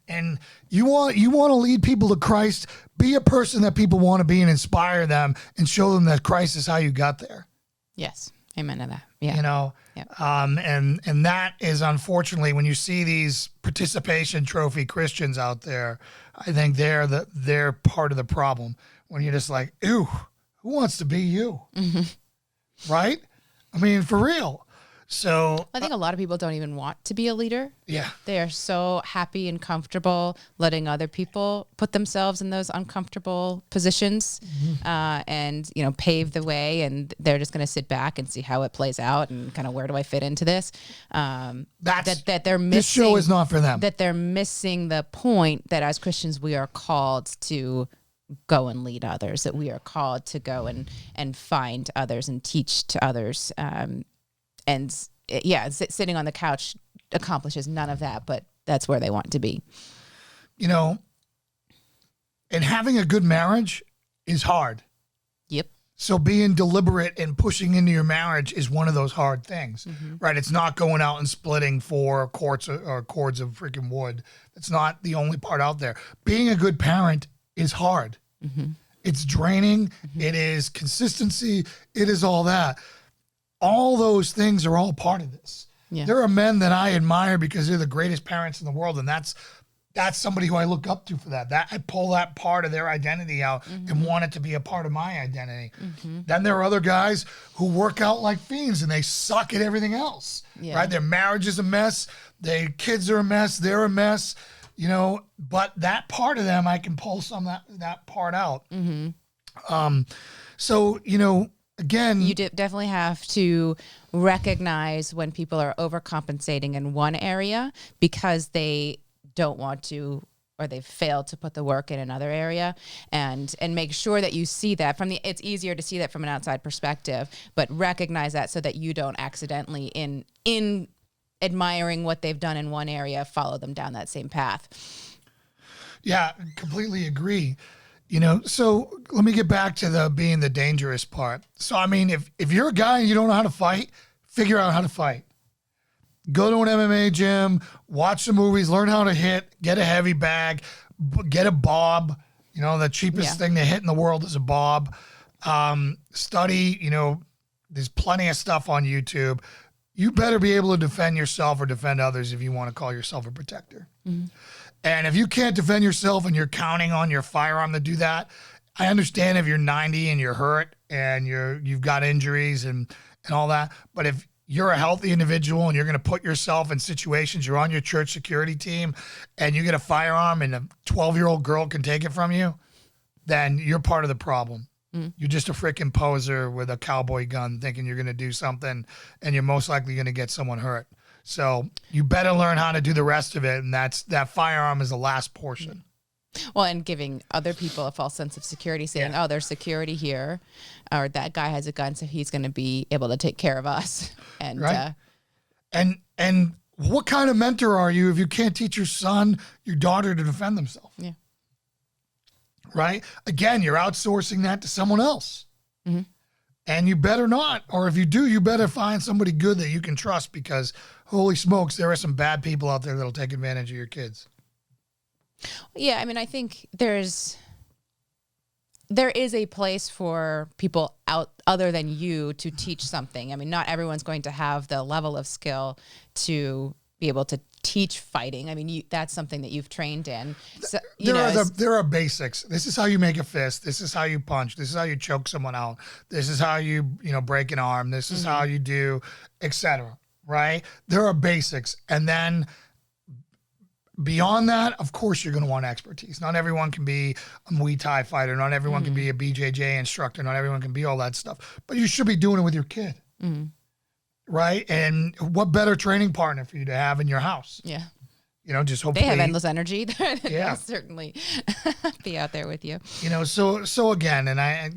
and you want to lead people to Christ, be a person that people want to be and inspire them and show them that Christ is how you got there. Yes. Amen to that. Yeah. And that is unfortunately when you see these participation trophy Christians out there, I think they're part of the problem. When you're just like, ew, who wants to be you? Mm-hmm. Right? I mean, for real. So I think a lot of people don't even want to be a leader. Yeah. They are so happy and comfortable letting other people put themselves in those uncomfortable positions, and, pave the way. And they're just going to sit back and see how it plays out and kind of, where do I fit into this? That they're missing. This show is not for them. That they're missing the point that as Christians, we are called to go and lead others, that we are called to go and find others and teach to others. And sitting on the couch accomplishes none of that, but that's where they want to be. And having a good marriage is hard. Yep. So being deliberate and pushing into your marriage is one of those hard things, right? It's not going out and splitting 4 cords of freaking wood. That's not the only part out there. Being a good parent is hard. Mm-hmm. It's draining. Mm-hmm. It is consistency. It is all that. All those things are all part of this. Yeah. There are men that I admire because they're the greatest parents in the world, and that's somebody who I look up to for that. That I pull that part of their identity out and want it to be a part of my identity. Mm-hmm. Then there are other guys who work out like fiends and they suck at everything else. Yeah. Right? Their marriage is a mess. Their kids are a mess. They're a mess. But that part of them, I can pull some of that part out. Mm-hmm. Again, you definitely have to recognize when people are overcompensating in one area because they don't want to, or they've failed to put the work in another area, and make sure that you see that it's easier to see that from an outside perspective, but recognize that so that you don't accidentally in admiring what they've done in one area, follow them down that same path. Yeah, completely agree. So let me get back to being the dangerous part. So, I mean, if you're a guy and you don't know how to fight, figure out how to fight. Go to an MMA gym, watch some movies, learn how to hit, get a heavy bag, get a bob. The cheapest thing to hit in the world is a bob. Study, there's plenty of stuff on YouTube. You better be able to defend yourself or defend others if you want to call yourself a protector. Mm-hmm. And if you can't defend yourself and you're counting on your firearm to do that, I understand if you're 90 and you're hurt and you've got injuries and all that. But if you're a healthy individual and you're going to put yourself in situations, you're on your church security team and you get a firearm and a 12-year-old girl can take it from you, then you're part of the problem. You're just a freaking poser with a cowboy gun thinking you're going to do something, and you're most likely going to get someone hurt. So you better learn how to do the rest of it, and that firearm is the last portion. Well, and giving other people a false sense of security, saying, oh, there's security here, or that guy has a gun, so he's going to be able to take care of us. And right. And what kind of mentor are you if you can't teach your son, your daughter to defend themselves? Yeah. Right? Again, you're outsourcing that to someone else. Mm-hmm. And you better not. Or if you do, you better find somebody good that you can trust, because holy smokes, there are some bad people out there that'll take advantage of your kids. Yeah, I mean, I think there is a place for people out other than you to teach something. I mean, not everyone's going to have the level of skill to be able to teach fighting. I mean, that's something that you've trained in. So, there are basics. This is how you make a fist. This is how you punch. This is how you choke someone out. This is how you break an arm. This is how you do, etc. Right? There are basics. And then beyond that, of course, you're going to want expertise. Not everyone can be a Muay Thai fighter. Not everyone can be a BJJ instructor. Not everyone can be all that stuff. But you should be doing it with your kid. Mm-hmm. Right? And what better training partner for you to have in your house? Yeah. Just hopefully. They have endless energy. Yeah. They'll certainly be out there with you. So again, and I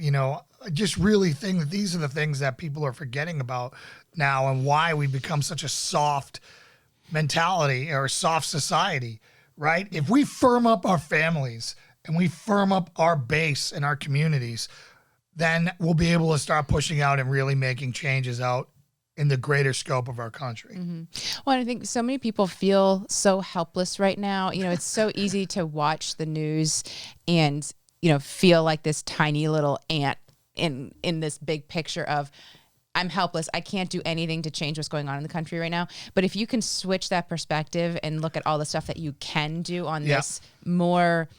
just really think that these are the things that people are forgetting about now, and why we become such a soft mentality or a soft society, right? If we firm up our families and we firm up our base and our communities, then we'll be able to start pushing out and really making changes out in the greater scope of our country. Mm-hmm. Well, I think so many people feel so helpless right now. It's so easy to watch the news and, feel like this tiny little ant in this big picture of, I'm helpless. I can't do anything to change what's going on in the country right now. But if you can switch that perspective and look at all the stuff that you can do on this more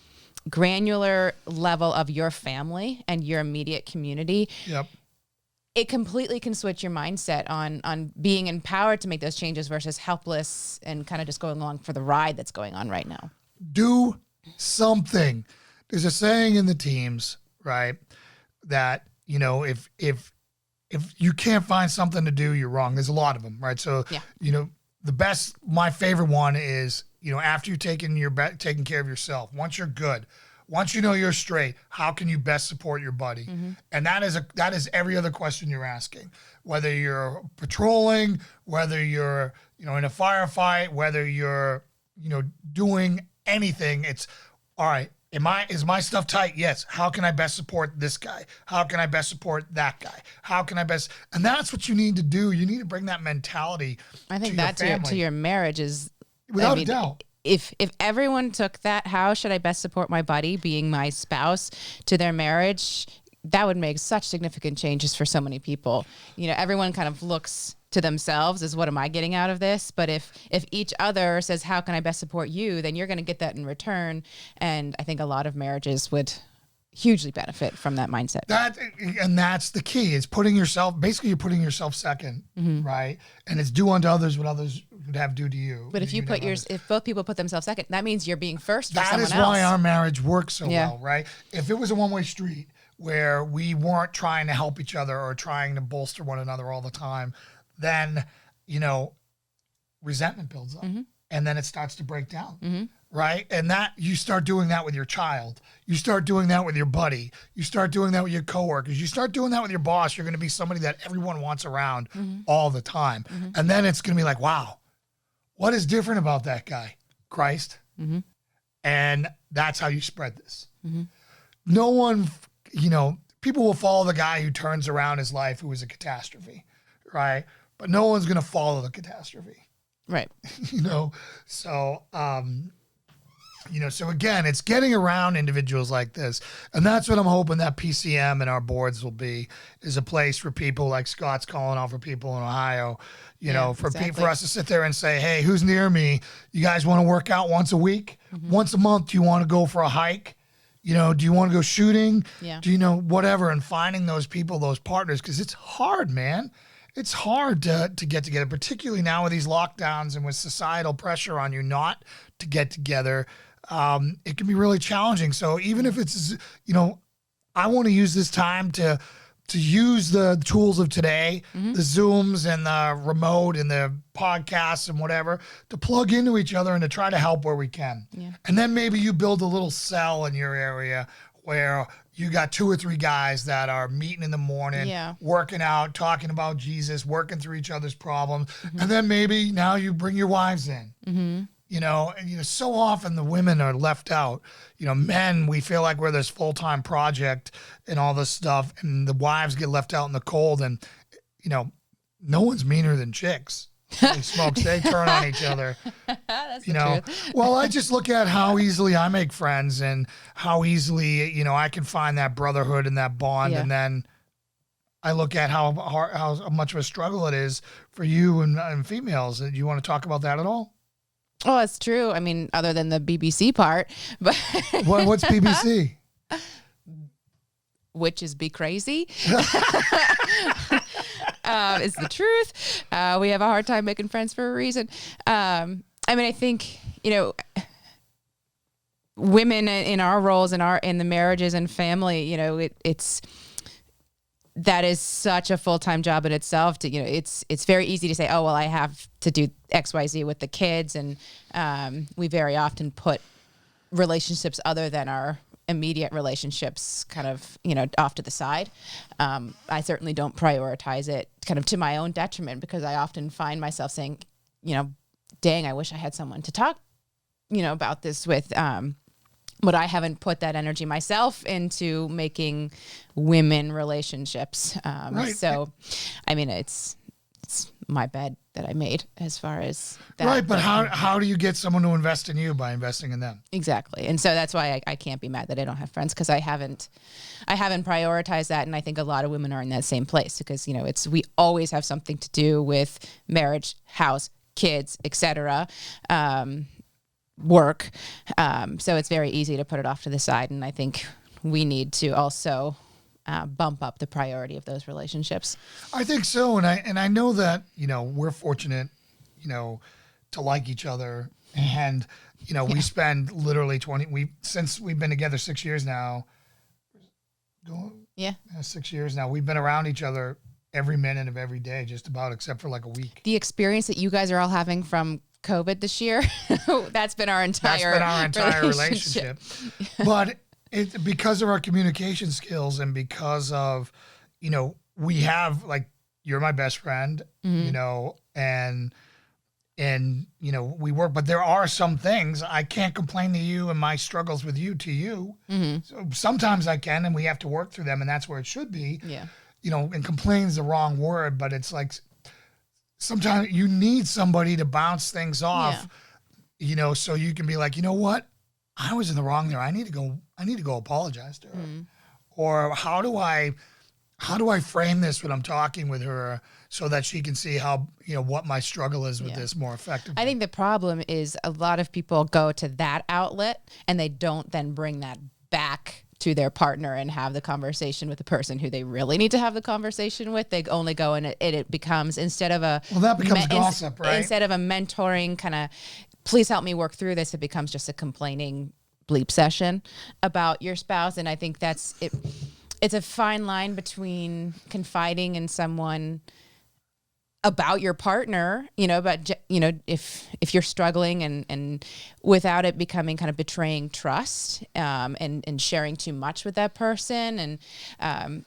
granular level of your family and your immediate community, it completely can switch your mindset on being empowered to make those changes versus helpless and kind of just going along for the ride that's going on right now. Do something. There's a saying in the teams, right, that, if you can't find something to do, you're wrong. There's a lot of them, right? So, my favorite one is, after you've taken care of yourself, once you're good, once you're straight, how can you best support your buddy? Mm-hmm. And that is every other question you're asking. Whether you're patrolling, whether you're, in a firefight, whether you're, doing anything, it's all right. Is my stuff tight? Yes. How can I best support this guy? How can I best support that guy? How can I best? And that's what you need to do. You need to bring that mentality. I think that to your marriage is without a doubt. If everyone took that, how should I best support my buddy, being my spouse, to their marriage, that would make such significant changes for so many people. Everyone kind of looks to themselves as, what am I getting out of this? But if each other says, how can I best support you, then you're going to get that in return. And I think a lot of marriages would hugely benefit from that mindset. That's the key. It's you're putting yourself second, right? And it's do unto others what others would have do to you. But if if both people put themselves second, that means you're being first for someone else. That is why our marriage works so well, right? If it was a one-way street where we weren't trying to help each other or trying to bolster one another all the time, then, resentment builds up, and then it starts to break down, right? And that you start doing that with your child. You start doing that with your buddy. You start doing that with your coworkers. You start doing that with your boss. You're going to be somebody that everyone wants around all the time. And then it's going to be like, wow, what is different about that guy? Christ. And that's how you spread this. No one, people will follow the guy who turns around his life who was a catastrophe, right? But no one's going to follow the catastrophe. Right. So, so again, it's getting around individuals like this. And that's what I'm hoping that PCM and our boards will be, is a place for people like Scott's calling out for people in Ohio, for us to sit there and say, hey, who's near me? You guys want to work out once a week? Once a month, do you want to go for a hike? You know, do you want to go shooting? Yeah. Do you know whatever? And finding those people, those partners, because it's hard, man. It's hard to get together, particularly now with these lockdowns and with societal pressure on you not to get together. It can be really challenging. So even if it's, you know, I want to use this time to use the tools of today, the Zooms and the remote and the podcasts and whatever, to plug into each other and to try to help where we can. Yeah. And then maybe you build a little cell in your area where you got 2 or 3 guys that are meeting in the morning, working out, talking about Jesus, working through each other's problems. And then maybe now you bring your wives in. You know, and so often the women are left out. You know, men, we feel like we're this full-time project and all this stuff, and the wives get left out in the cold. And, you know, no one's meaner than chicks. Holy smokes, they turn on each other. That's you the know, truth. well, I just look at how easily I make friends and how easily, you know, I can find that brotherhood and that bond. And then I look at how much of a struggle it is for you and females. Do you want to talk about that at all? Oh, it's true. I mean, other than the BBC part, but what's BBC? Witches be crazy. It's the truth. We have a hard time making friends for a reason. I mean, I think, you know, women in our roles in the marriages and family, you know, that is such a full-time job in itself. To, you know, it's very easy to say, oh, well, I have to do X, Y, Z with the kids. And we very often put relationships other than our immediate relationships kind of, you know, off to the side. I certainly don't prioritize it kind of to my own detriment, because I often find myself saying, you know, dang, I wish I had someone to talk, you know, about this with, but I haven't put that energy myself into making women relationships. Right. So, I mean, it's my bed that I made as far as that. Right, but how do you get someone to invest in you? By investing in them. Exactly. And so that's why I can't be mad that I don't have friends, because I haven't prioritized that. And I think a lot of women are in that same place, because, you know, we always have something to do with marriage, house, kids, etc. Work. So it's very easy to put it off to the side. And I think we need to also bump up the priority of those relationships. I think so. And I know that, you know, we're fortunate, you know, to like each other. And, you know, we spend literally since we've been together 6 years now. 6 years now. We've been around each other every minute of every day, just about, except for like a week. The experience that you guys are all having from COVID this year, that's been our entire relationship. But because of our communication skills and because of, you know, we have, like, you're my best friend, you know, and you know, we work, but there are some things I can't complain to you and my struggles with you to you. So sometimes I can, and we have to work through them, and that's where it should be. Yeah. You know, and complain is the wrong word, but it's like, sometimes you need somebody to bounce things off, you know, so you can be like, you know what? I was in the wrong there. I need to go apologize to her. Or how do I frame this when I'm talking with her so that she can see how, you know, what my struggle is with this more effectively? I think the problem is a lot of people go to that outlet and they don't then bring that back to their partner and have the conversation with the person who they really need to have the conversation with. They only go and it becomes, instead of that becomes gossip, right? Instead of a mentoring kind of, please help me work through this, it becomes just a complaining bleep session about your spouse. And I think that's it. It's a fine line between confiding in someone about your partner, you know, but, you know, if you're struggling and without it becoming kind of betraying trust, and sharing too much with that person. And,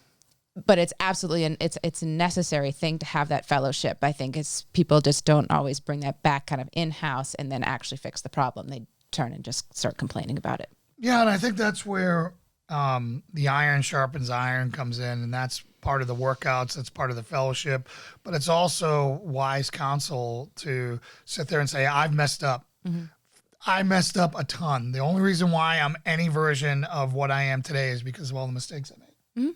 but it's absolutely, it's a necessary thing to have that fellowship. I think people just don't always bring that back kind of in-house and then actually fix the problem. They turn and just start complaining about it. Yeah. And I think that's where, the iron sharpens iron comes in, and that's part of the workouts. That's part of the fellowship, but it's also wise counsel to sit there and say, I've messed up. I messed up a ton. The only reason why I'm any version of what I am today is because of all the mistakes I made.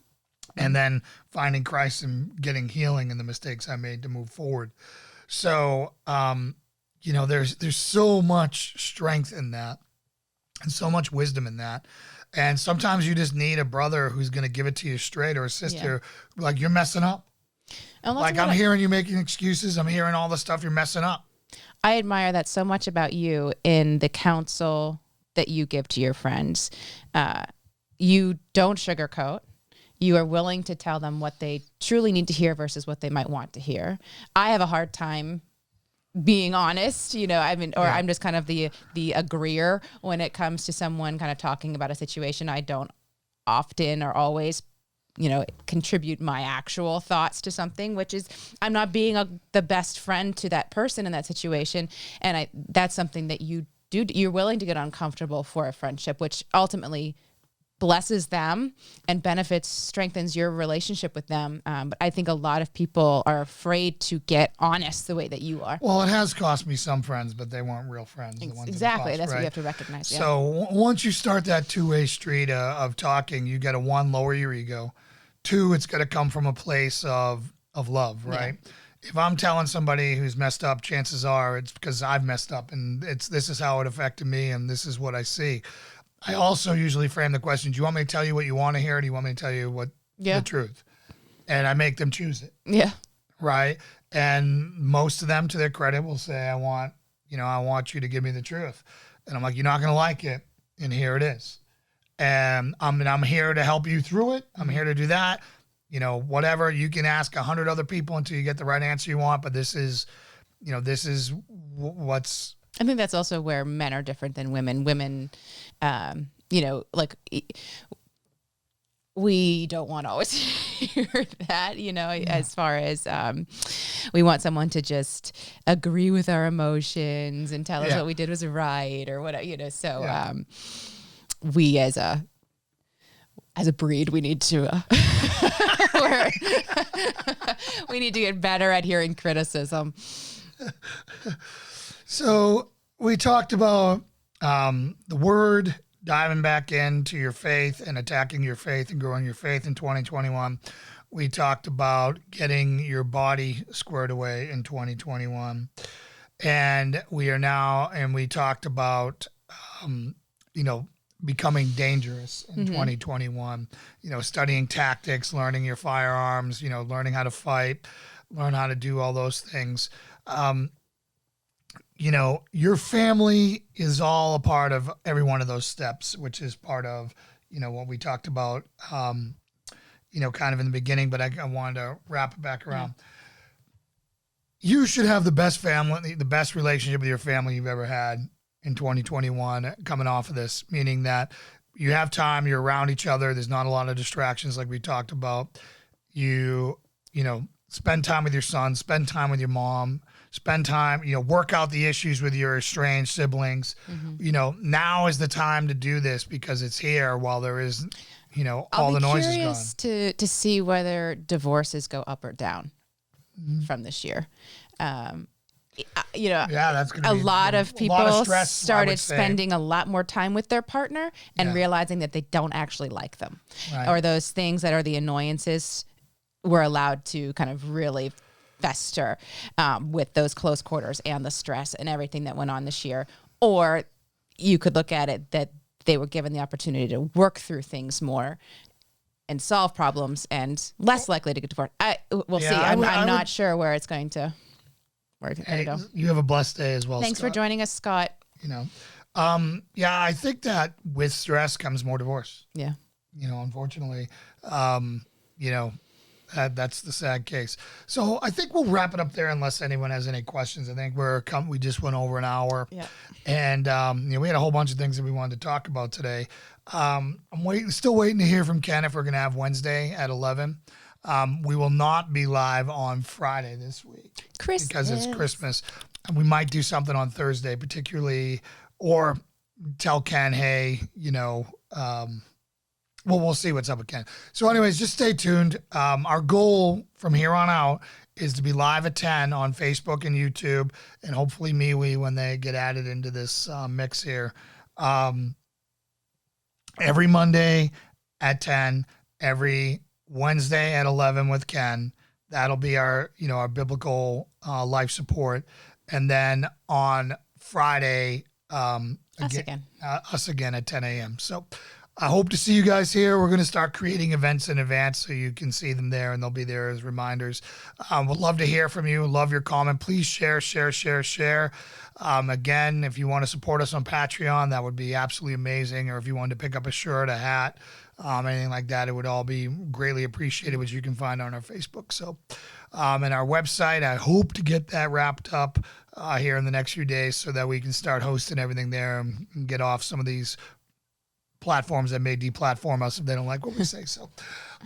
And then finding Christ and getting healing in the mistakes I made to move forward. So, you know, there's so much strength in that and so much wisdom in that. And sometimes you just need a brother who's going to give it to you straight, or a sister, like, you're messing up. Like, I'm hearing you making excuses. I'm hearing all the stuff you're messing up. I admire that so much about you in the counsel that you give to your friends. You don't sugarcoat. You are willing to tell them what they truly need to hear versus what they might want to hear. I have a hard time being honest, I'm just kind of the agreeer when it comes to someone kind of talking about a situation. I don't often or always, contribute my actual thoughts to something, which is I'm not being the best friend to that person in that situation. And that's something that you do. You're willing to get uncomfortable for a friendship, which ultimately blesses them and strengthens your relationship with them. But I think a lot of people are afraid to get honest the way that you are. Well, it has cost me some friends, but they weren't real friends. Exactly. That's what you have to recognize. So once you start that two-way street of talking, you got to, one, lower your ego. Two, it's got to come from a place of love, right? Yeah. If I'm telling somebody who's messed up, chances are it's because I've messed up, and this is how it affected me, and this is what I see. I also usually frame the question, do you want me to tell you what you want to hear, or do you want me to tell you the truth? And I make them choose it. Yeah. Right? And most of them, to their credit, will say, I want you to give me the truth. And I'm like, you're not going to like it, and here it is. And I'm here to help you through it. I'm here to do that. Whatever. You can ask 100 other people until you get the right answer you want, but this is what's... I think that's also where men are different than women. Women, we don't want to always hear that, as far as we want someone to just agree with our emotions and tell us what we did was right or whatever, So we as a breed, we need to we need to get better at hearing criticism. So we talked about the word, diving back into your faith and attacking your faith and growing your faith in 2021. We talked about getting your body squared away in 2021. And we talked about, becoming dangerous in 2021, studying tactics, learning your firearms, learning how to fight, learn how to do all those things. Your family is all a part of every one of those steps, which is part of, what we talked about, kind of in the beginning, but I wanted to wrap it back around. Yeah. You should have the best family, the best relationship with your family you've ever had in 2021 coming off of this, meaning that you have time, you're around each other. There's not a lot of distractions like we talked about. You spend time with your son, spend time with your mom, spend time, work out the issues with your estranged siblings. Now is the time to do this because it's here while there is, all the noise is gone. I'll be curious to see whether divorces go up or down from this year. That's going to be a lot of people started spending a lot more time with their partner and realizing that they don't actually like them, or those things that are the annoyances were allowed to kind of really fester with those close quarters and the stress and everything that went on this year. Or you could look at it that they were given the opportunity to work through things more and solve problems and less likely to get divorced. We'll see. I'm not sure where it's going to go. You have a blessed day as well. Thanks for joining us, Scott. I think that with stress comes more divorce. Yeah. Unfortunately, that's the sad case. So I think we'll wrap it up there unless anyone has any questions. I think we just went over an hour. Yeah. And we had a whole bunch of things that we wanted to talk about today. I'm still waiting to hear from Ken if we're going to have Wednesday at 11. We will not be live on Friday this week because it's Christmas. And we might do something on Thursday, particularly, or tell Ken, hey, we'll see what's up with Ken. So anyways, just stay tuned. Our goal from here on out is to be live at 10 on Facebook and YouTube, and hopefully MeWe when they get added into this mix here. Every Monday at 10, every Wednesday at 11 with Ken. That'll be our biblical life support. And then on Friday, us again at 10 a.m. So I hope to see you guys here. We're going to start creating events in advance so you can see them there, and they'll be there as reminders. Would love to hear from you. Love your comment. Please share. Again, if you want to support us on Patreon, that would be absolutely amazing. Or if you wanted to pick up a shirt, a hat, anything like that, it would all be greatly appreciated, which you can find on our Facebook. So, and our website, I hope to get that wrapped up here in the next few days so that we can start hosting everything there and get off some of these platforms that may deplatform us if they don't like what we say. So,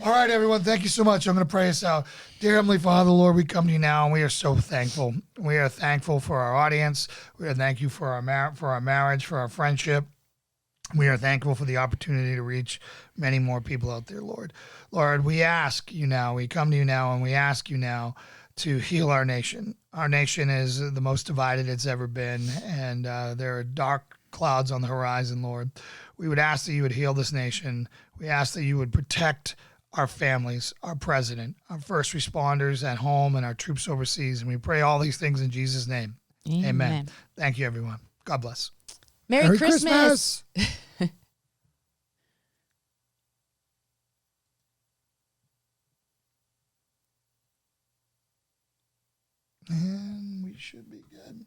all right, everyone, thank you so much. I'm going to pray us out. Dear Heavenly Father, Lord, we come to you now, and we are so thankful. We are thankful for our audience. We are thankful for our marriage, for our friendship. We are thankful for the opportunity to reach many more people out there, Lord. Lord, we ask you now, we come to you now, and we ask you now to heal our nation. Our nation is the most divided it's ever been, and there are dark clouds on the horizon, Lord. We would ask that you would heal this nation. We ask that you would protect our families, our president, our first responders at home, and our troops overseas. And we pray all these things in Jesus' name. Amen. Thank you, everyone. God bless. Merry Christmas. And we should be good.